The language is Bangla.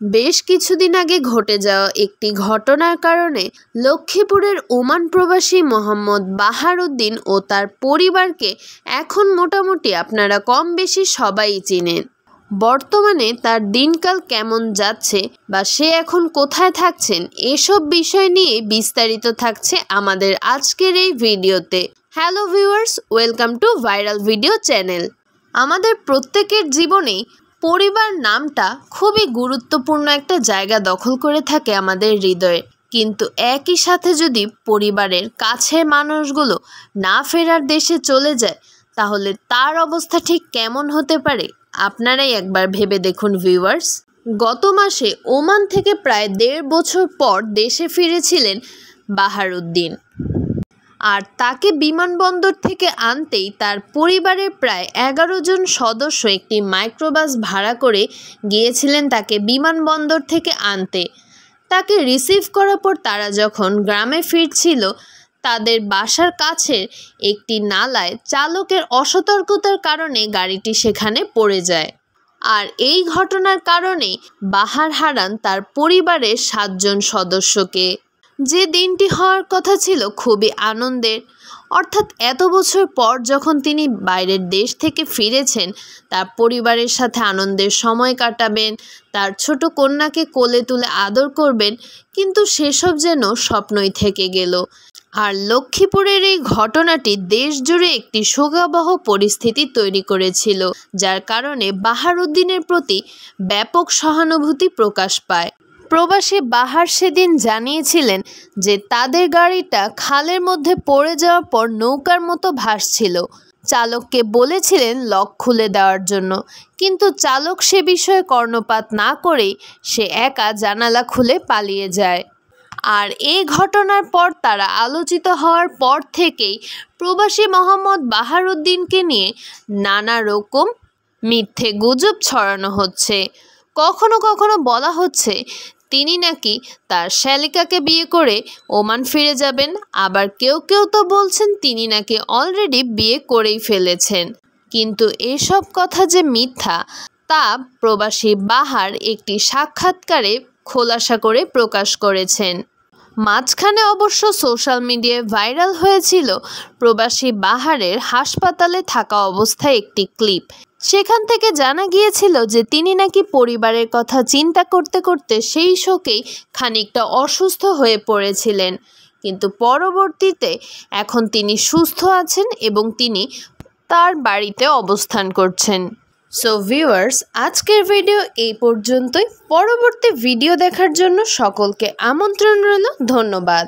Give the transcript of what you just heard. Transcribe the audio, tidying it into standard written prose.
বেশ কিছুদিন আগে ঘটে যাওয়া একটি ঘটনার কারণে লক্ষ্মীপুরের ওমান প্রবাসী মোহাম্মদ বাহারউদ্দিন ও তার পরিবারকে এখন মোটামুটি আপনারা কম বেশি সবাই চিনেন। বর্তমানে তার দিনকাল কেমন যাচ্ছে বা সে এখন কোথায় থাকছেন, এসব বিষয় নিয়ে বিস্তারিত থাকছে আমাদের আজকের এই ভিডিওতে। Hello viewers, welcome to viral video channel. আমাদের প্রত্যেকের জীবনেই পরিবার নামটা খুবই গুরুত্বপূর্ণ একটা জায়গা দখল করে থাকে আমাদের হৃদয়ে। কিন্তু একই সাথে যদি পরিবারের কাছের মানুষগুলো না ফেরার দেশে চলে যায়, তাহলে তার অবস্থা ঠিক কেমন হতে পারে আপনারাই একবার ভেবে দেখুন ভিউয়ার্স। গত মাসে ওমান থেকে প্রায় 1.5 বছর পর দেশে ফিরেছিলেন বাহারউদ্দিন, আর তাকে বিমানবন্দর থেকে আনতেই তার পরিবারের প্রায় 11 জন সদস্য একটি মাইক্রোবাস ভাড়া করে গিয়েছিলেন তাকে বিমানবন্দর থেকে আনতে। তাকে রিসিভ করার পর তারা যখন গ্রামে ফিরছিল, তাদের বাসার কাছের একটি নালায় চালকের অসতর্কতার কারণে গাড়িটি সেখানে পড়ে যায়। আর এই ঘটনার কারণে বাহার হারান তার পরিবারের 7 জন সদস্যকে। যে দিনটি হওয়ার কথা ছিল খুবই আনন্দের, অর্থাৎ এত বছর পর যখন তিনি বাইরের দেশ থেকে ফিরেছেন, তার পরিবারের সাথে আনন্দের সময় কাটাবেন, তার ছোট কন্যাকে কোলে তুলে আদর করবেন, কিন্তু সেসব যেন স্বপ্নই থেকে গেল। আর লক্ষ্মীপুরের এই ঘটনাটি দেশ জুড়ে একটি শোকাবহ পরিস্থিতি তৈরি করেছিল, যার কারণে বাহারউদ্দিনের প্রতি ব্যাপক সহানুভূতি প্রকাশ পায়। প্রবাসী বাহার সেদিন জানিয়েছিলেন যে তাদের গাড়িটা খালের মধ্যে পড়ে যাওয়ার পর নৌকার মতো ভাসছিল। চালককে বলেছিলেন লক খুলে দেওয়ার জন্য, কিন্তু চালক সে বিষয়ে কর্ণপাত না করেই সে একা জানালা খুলে পালিয়ে যায়। আর এই ঘটনার পর তারা আলোচিত হওয়ার পর থেকেই প্রবাসী মোহাম্মদ বাহারউদ্দিনকে নিয়ে নানা রকম মিথ্যে গুজব ছড়ানো হচ্ছে। কখনো কখনো বলা হচ্ছে তিনি নাকি তার শ্যালিকাকে বিয়ে করে ওমান ফিরে যাবেন, আবার কেউ কেউ তো বলছেন তিনি নাকি অলরেডি বিয়ে করেই ফেলেছেন। কিন্তু এসব কথা যে মিথ্যা, তা প্রবাসী বাহার একটি সাক্ষাৎকারে খোলাসা করে প্রকাশ করেছেন। মাঝখানে অবশ্য সোশ্যাল মিডিয়ায় ভাইরাল হয়েছিল প্রবাসী বাহারের হাসপাতালে থাকা অবস্থায় একটি ক্লিপ। সেখান থেকে জানা গিয়েছিল যে তিনি নাকি পরিবারের কথা চিন্তা করতে করতে সেই শোকেই খানিকটা অসুস্থ হয়ে পড়েছিলেন, কিন্তু পরবর্তীতে এখন তিনি সুস্থ আছেন এবং তিনি তার বাড়িতে অবস্থান করছেন। সো ভিউয়ার্স, আজকের ভিডিও এই পর্যন্তই। পরবর্তী ভিডিও দেখার জন্য সকলকে আমন্ত্রণ রইল। ধন্যবাদ।